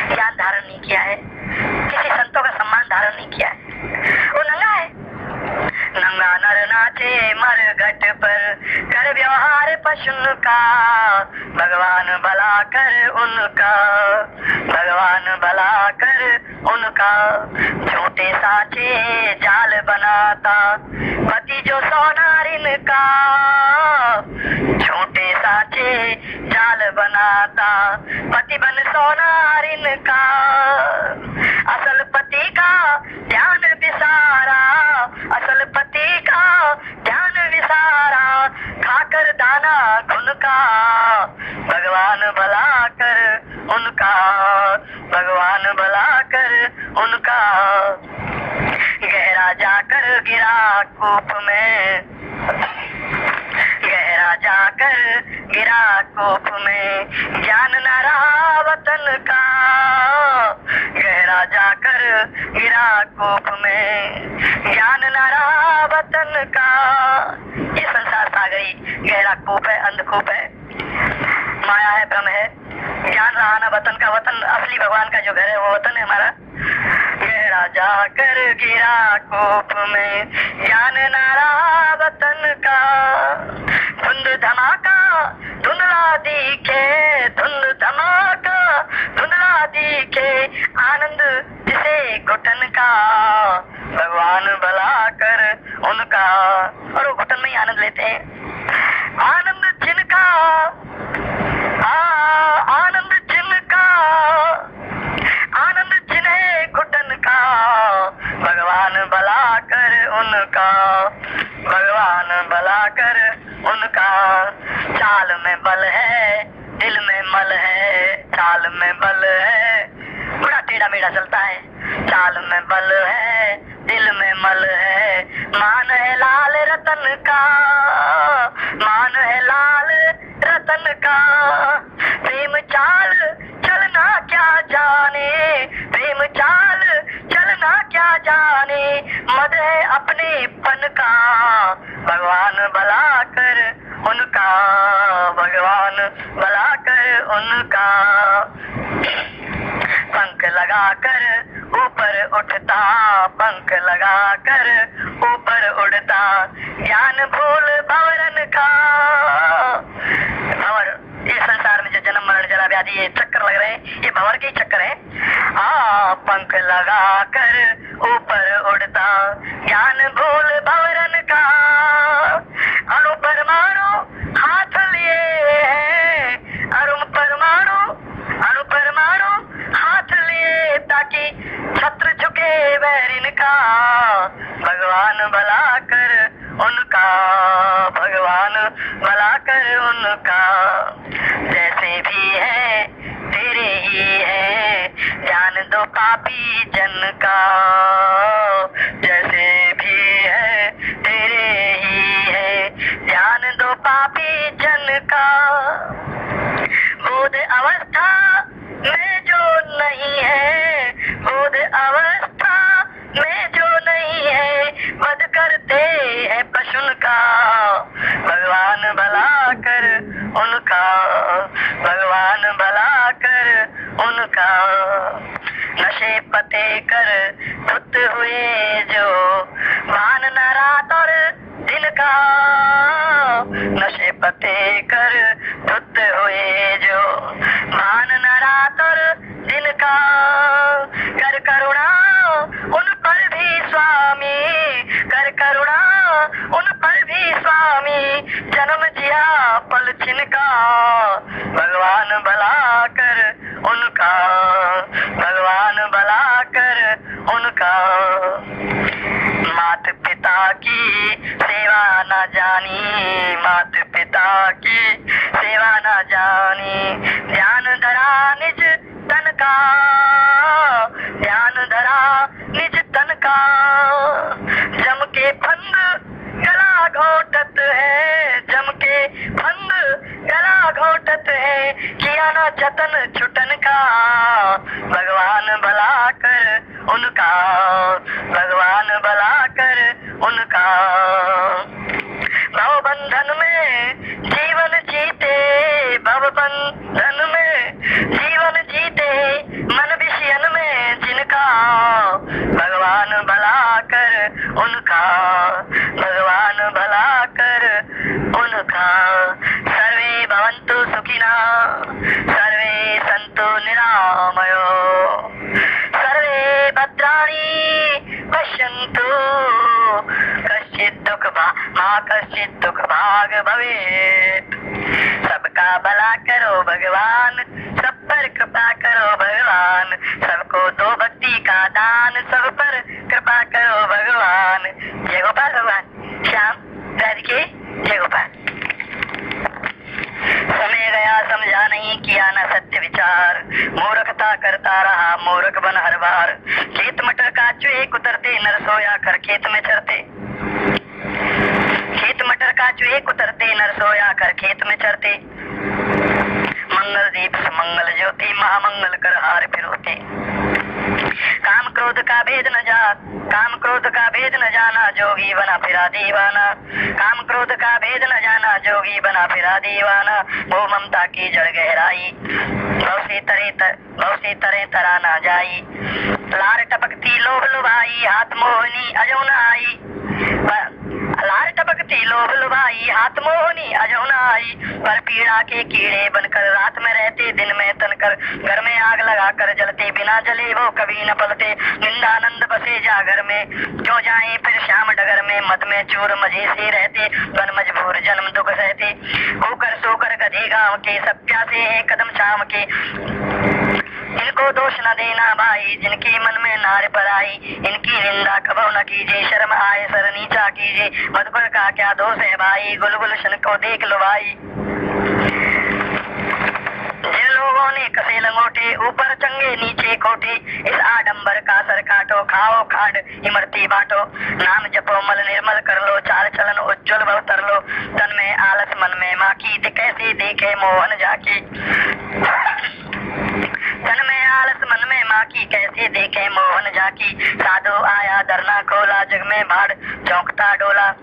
ज्ञान धारण नहीं किया है, किसी संतों का सम्मान धारण नहीं किया है, वो नंगा है। नंगा नर नाचे मरघट पर, कर व्यवहार पशुन का। भगवान भला कर उनका, भगवान भला कर उनका। झूठे साचे जाल बनाता, पति जो सोनारिन का। झूठे साचे जाल बनाता, पति बन सोनारिन का। असल पति का ध्यान विसारा, असल पति का ध्यान विसारा। खाकर दाना गुन का, भगवान भला कर उनका, भगवान भला कर उनका। गहरा जाकर गिरा कूप में, गहरा जाकर गिरा कूप में। ज्ञान न रहा वतन का, गहरा जाकर गिरा कूप में। ज्ञान न रहा वतन का। ये संसार सागरी गहरा कूप है, अंधकूप है, माया है, भ्रम है। ज्ञान रहा ना वतन का, वतन असली भगवान का जो घर है वो वतन है हमारा। गहरा जाकर गिरा कूप में, ज्ञान न रहा वतन का। धुंध धमाका धुंधला दिखे, धुंध धमाका धुंधला दिखे। आनंद जिसे घुटन का, भगवान भला कर उनका। और वो घुटन में ही आनंद लेते हैं। आनंद जिनका, आनंद जिनका, आनंद जिन्हें घुटन का। भगवान भला कर उनका, भगवान भला कर उनका। चाल में बल है, दिल में मल है, चाल में बल है, बड़ा टेढ़ा मेढ़ा चलता है। चाल में बल है, दिल में मल है, मान है लाल रतन का, मान है लाल रतन का। प्रेम चाल चलना क्या जाने, प्रेम चाल चलना क्या जाने, मद है अपने पन का। भगवान भला कर उनका, भगवान भला कर उनका। पंख लगाकर ऊपर उठता, पंख लगाकर ऊपर उड़ता, ज्ञान भूल भंवरन का। भंवर, ये संसार में जो जन्म मरण जरा व्याधि ये चक्कर लग रहे हैं, ये भंवर के ही चक्कर है। पंख लगाकर ऊपर उड़ता, ज्ञान भूल भंवरन का। अणु परमाणु हाथ लिए हैं, अणु परमाणु हाथ लिए, ताकि छत्र झुके बैरिन का। भगवान भला कर उनका, भगवान भला कर उनका। जैसे भी है तेरे ही है, ध्यान दो पापी जन का। जैसे भी है तेरे ही है, ध्यान दो पापी जन का। बोध अवस्था में जो नहीं है, बोध अवस्था में जो नहीं है, वध करते हैं पशुन का। भगवान भला कर उनका, भगवान भला कर उनका। नशे पते कर धुत हुए जो, भान न रात और दिन का। नशे पते कर धुत हुए जो, भान न रात और दिन का। कर करुणा उन पर भी स्वामी, कर करुणा उन पर भी स्वामी, जन्म जिया पल छिनका। भगवान भला कर उनका, भगवान भला कर उनका। मात पिता की सेवा न जानी, मात पिता की सेवा न जानी, ध्यान धरा निज तन का, ध्यान धरा निज तन का। जम के फंद गला घोटत है, जम के फंद गला घोटत है, किया न जतन छुटन का। भगवान भला कर उनका, भगवान भला कर उनका। भव बंधन में जीवन जीते, भव बंधन में जीवन जीते, मन विषयन में जिनका। भगवान भला कर उनका, भगवान भला कर उनका। सर्वे भवन्तु सुखिना, सर्वे सन्तु निरामयो, सर्वे भद्राणि पश्यन्तु, कश्चित् दुःख कश्चित् दुःख भाग भवेत्। सबका भला करो भगवान, सब पर कृपा करो भगवान, सबको दो भक्ति का दान, सब पर कृपा करो भगवान। जय गोपाल भगवान श्याम राधिके जय गोपाल। समय गया समझा नहीं, किया न सत्य विचार, मूर्खता करता रहा मूर्ख बन हर बार। खेत मटर का चूहे कुतरते, नर सोया कर खेत में चरते। खेत मटर का चूहे कुतरते, नर सोया कर खेत में चरते। मंगल दीप सुमंगल ज्योति, महामंगल कर हार फिरोते। काम क्रोध का भेद न जान, काम क्रोध का भेद न जाना, जोगी बना फिरा दीवाना। काम क्रोध का भेद न जाना, जोगी बना फिरा दीवाना। वो ममता की जड़ गहराई, भव से तरे तरा ना जाई। लार टपकती लोभ लुभाई, हाथ मोहनी अजो न आई। लार टपकती लोभ लुभाई, हाथ मोहनी अजो न आई। पर पीड़ा के कीड़े बनकर रात में रहते, दिन में तनकर घर में आग लगाकर जलते। बिना जले वो कभी न पलते, निंदानंद बसे जागर में। जो जाए फिर श्याम डगर में, मद में चूर मजे से रहते। बन मजबूर जन्म दुख सहते, होकर सोकर गधे गांव के। सब प्यासे हैं कदम शाम के, इनको दोष न देना भाई, जिनकी मन में नार पर आई, इनकी निंदा कबो न कीजिए, शर्म आए सर नीचा कीजिए, मधुकर का क्या दोष है भाई, गुलगुलशन को देख लो भाई। जिन लोगों ने कसे लंगोटे, ऊपर चंगे नीचे कोटे, इस आडंबर का सर काटो, खाओ खांड इमरती बांटो, नाम जपो मल निर्मल कर लो, चाल चलन उज्जवल भव तर लो, तन में आलस मन में माकी, कैसे देखे मोहन जाकी, तन में आलस मन में माकी, कैसे देखे मोहन जाकी, साधु आया धरना खोला, जग में भाड़ चौंकता डोला,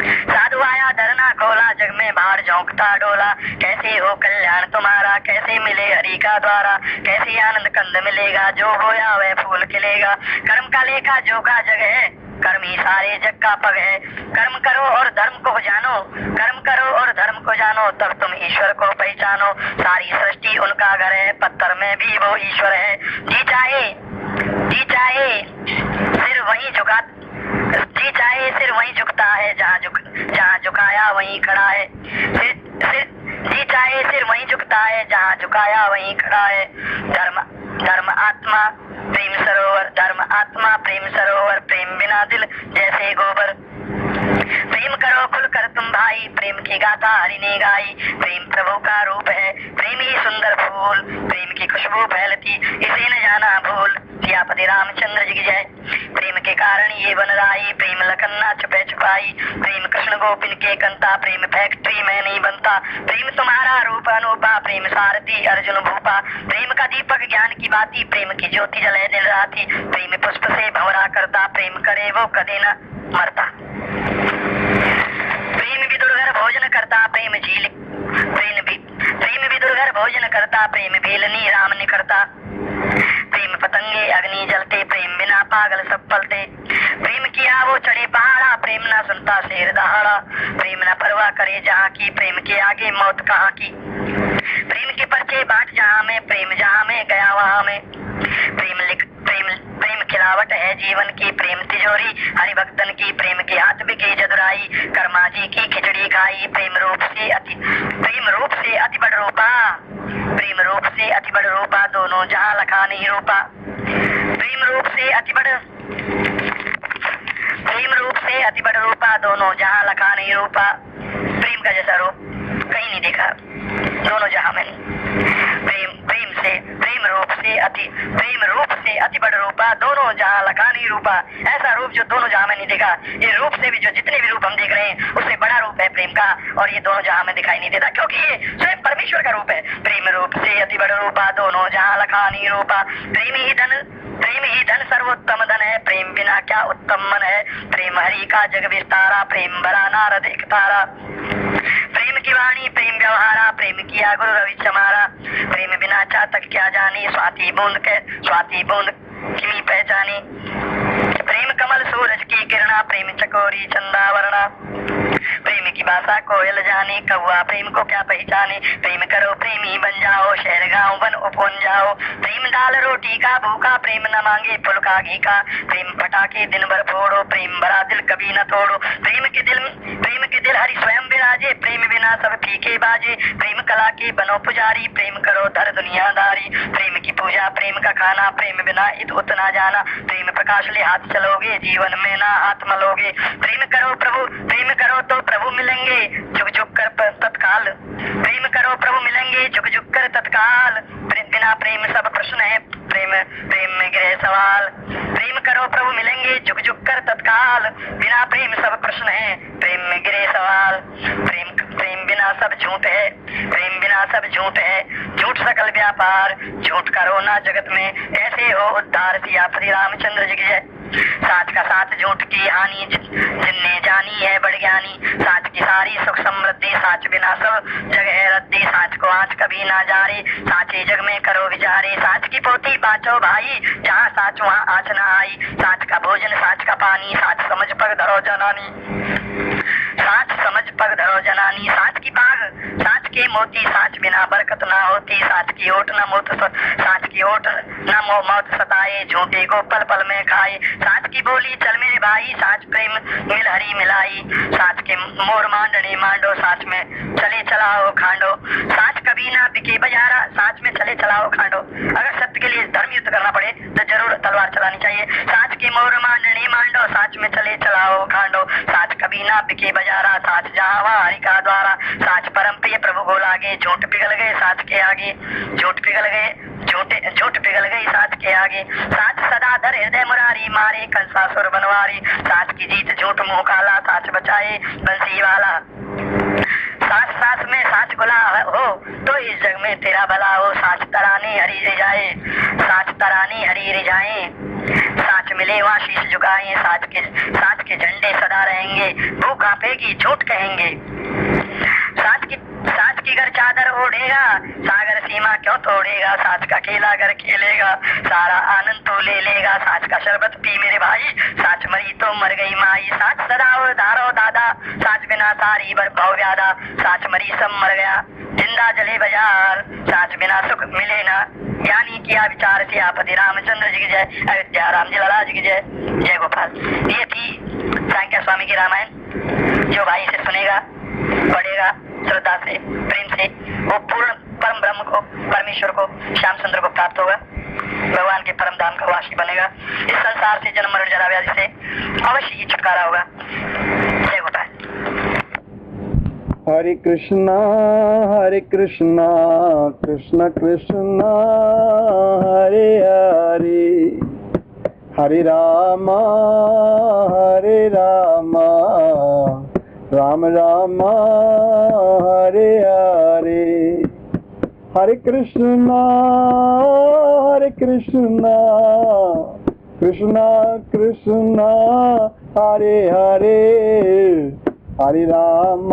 साधु आया धरना खोला, जग में भाड़ झोंकता डोला, कैसे हो कल्याण तुम्हारा, कैसे मिले हरि का द्वारा, कैसे आनंद कंद मिलेगा, जो होया वह फूल खिलेगा, कर्म का लेखा जो का जग है, कर्म ही सारे जग का पग है, कर्म करो और धर्म को जानो, कर्म करो और धर्म को जानो, तब तुम ईश्वर को पहचानो, सारी सृष्टि उनका घर है, पत्थर में भी वो ईश्वर है, जी चाहे सिर वहीं झुका, जी चाहे सिर वहीं झुकता है, जहाँ झुकाया वहीं खड़ा है, जी चाहे सिर वहीं झुकता है, जहाँ झुकाया वहीं खड़ा है, धर्म आत्मा प्रेम सरोवर, धर्म आत्मा प्रेम सरोवर, प्रेम बिना दिल जैसे गोबर, प्रेम करो खुल कर तुम भाई, प्रेम की गाथा हरि ने गाई, प्रेम प्रभु का रूप है, प्रेम ही सुंदर फूल, प्रेम की खुशबू फैलती, इसे न जाना भूल, सियापति रामचंद्र जी की जय। प्रेम के कारण ये बन रही, प्रेम लखन्ना छुपे छुपाई, प्रेम कृष्ण गोपिन के कंता, प्रेम फैक्ट्री में नहीं बनता, प्रेम तुम्हारा रूप अनूपा, प्रेम सारथी अर्जुन भूपा, प्रेम का दीपक ज्ञान की बाती, प्रेम की ज्योति जले दिन राती, प्रेम पुष्प से भंवरा करता, प्रेम करे वो कदे न मरता, प्रेम भी दुर्गर भोजन करता, प्रेम भी दुर्गर भोजन करता, प्रेम भेलनी राम ने करता, प्रेम पतंगे अग्नि जलते, प्रेम बिना पागल सब पलते, प्रेम किया वो चढ़े पहाड़ा, प्रेम ना सुनता शेर दहाड़ा, प्रेम न परवाह करे जहाँ की, प्रेम के आगे मौत कहाँ की, प्रेम के पर्चे बांट जहाँ में, प्रेम जहाँ में गया वहाँ में, प्रेम खिलावट है जीवन की, प्रेम तिजोरी हरि भक्तन की, प्रेम के हाथ बिके जदुराई, कर्मा जी की खिचड़ी खाई, प्रेम रूप से अति बड़ रूपा, प्रेम रूप से अति बड़ रूपा, दोनों जहाँ लखा नहीं रूपा, प्रेम रूप से अति बड़ रूपा, दोनों जहाँ लखा नहीं रूपा, प्रेम का जैसा रूप कहीं नहीं देखा दोनों जहाँ में, प्रेम रूप से अति बड़ रूपा, दोनों जहाँ लखा नहीं रूपा, ऐसा रूप जो दोनों जहाँ में नहीं देखा, ये रूप से भी जो जितने भी रूप हम देख रहे हैं उससे बड़ा रूप है प्रेम का, और ये दोनों जहाँ में दिखाई नहीं देता, क्योंकि ये स्वयं परमेश्वर का रूप है, प्रेम रूप से अति बड़ रूपा, दोनों जहाँ लखा नहीं रूपा, प्रेम ही धन सर्वोत्तम धन है, प्रेम बिना क्या उत्तम मन है, प्रेम हरि का जग विस्तारा, प्रेम बड़ा नारद एक तारा, प्रेम की वाणी प्रेम व्यवहारा, प्रेम किया गुरु रवि चमारा, प्रेम बिना चातक क्या जानी, स्वाति बूंद किमी पहचानी, प्रेम कमल सूरज की किरणा, प्रेम चकोरी चंदावरणा, प्रेम की भाषा कोयल जाने, कौआ प्रेम को क्या पहचाने, प्रेम करो प्रेमी बन जाओ, शहर गाँव वन उपवन जाओ, प्रेम दाल रोटी का भूखा, प्रेम न मांगे फुल का घी का, प्रेम पटाखे दिन भर फोड़ो, प्रेम भरा दिल कभी न तोड़ो, प्रेम के दिल हरि स्वयं विराजे, प्रेम बिना सब फीके बाजे, प्रेम कला के बनो पुजारी, प्रेम करो धर दुनियादारी, प्रेम की पूजा प्रेम का खाना, प्रेम बिना इत उत ना जाना, प्रेम प्रकाश ले हाथ चलोगे, जीवन में ना हाथ मलोगे, प्रेम करो तो प्रभु मिलेंगे झुक झुक कर तत्काल, प्रेम करो प्रभु मिलेंगे झुक झुक कर तत्काल, बिना प्रेम सब प्रश्न है, प्रेम में गिरे सवाल, प्रेम करो प्रभु मिलेंगे झुक झुक कर तत्काल, बिना प्रेम सब प्रश्न है, प्रेम में गिरे सवाल, प्रेम बिना सब झूठ है, प्रेम बिना सब झूठ है, झूठ सकल व्यापार, झूठ करो ना जगत में, ऐसे हो उद्धार सियापति रामचंद्र जी की जय। साच का साथ झूठ की हानि, जिनने जानी है बड़ ज्ञानी, साच की सारी सुख समृद्धि, साच बिना सब जग है रद्दी, साच को आँच कभी ना जारे, साचे जग में करो विचारे, साच की पोती बाँचो भाई, जहाँ साच वहाँ आँच न आई, साच का भोजन साच का पानी, साच समझ पग धरो जनानी, साच समझ पग धरो जनानी, साच की बाग साच के मोती, साच बिना बरकत ना होती, साच की ओट न मौत सताए, झूठे को पल पल में खाए, साच की बोली चल मेरे भाई, साच प्रेम मिल हरी मिलाई, साच के मोर मांडनी मांडो, साच में चले चलाओ खांडो, साच कभी कभी ना बिके बजारा, साँच में चले चलाओ खांडो। अगर सत्य के लिए धर्म युद्ध करना पड़े तो जरूर तलवार चलानी चाहिए। साँच की मोर मांडनी मांडो, साँच में चले चलाओ खांडो। साँच कभी ना बिके बजारा, साँच जहाँ वहाँ हरि का द्वारा। साँच परम प्रिय प्रभु को लागे, झूठ पिघल गए साँच के आगे। झूठ पिघल गए, झूठ पिघल गई साँच के आगे। साँच सदा धर हृदय मुरारी, मारे कंसासुर बनवारी। साँच की जीत झूठ मुँह काला, साँच बचाए बंसी वाला। साँच साँच में साँच गुला हो तो इस जग में तेरा भला हो। साँच तरानी हरी रिझाए, साँच तरानी हरी रिझाए। साँच मिले वहाँ शीश झुकाए, साँच के झंडे सदा रहेंगे। भूख कांपेगी झूठ कहेंगे। साँच की घर चादर ओढ़ेगा, सागर सीमा क्यों तोड़ेगा। साँच का खेला घर खेलेगा, सारा आनंद तो ले लेगा। साँच का शरबत पी मेरे भाई, साँच मरी तो मर गई माई। साँच सदा उधारो दादा, साँच बिना सारी बर भाव व्यादा। साँच मरी सब मर गया, जिंदा जले बाजार। साँच बिना सुख मिले ना, ज्ञानी किया विचार सियापति रामचंद्र जी की जय, अयोध्या राम जी लाला जी की जय। जय गोपाल। ये थी सांख्य स्वामी की रामायण। जो भाई से सुनेगा, पढ़ेगा श्रद्धा से, प्रेम से, वो पूर्ण परम ब्रह्म को, परमेश्वर को, श्याम सुंदर को प्राप्त होगा। भगवान के परम धाम का वासी बनेगा। इस संसार से जन्म मरण जरा व्याधि से अवश्य ही छुटकारा होगा। जय गोपाल। हरे कृष्णा कृष्ण कृष्णा हरे हरे, हरे रामा राम राम हरे हरे। हरे कृष्णा कृष्णा कृष्णा हरे हरे, हरे राम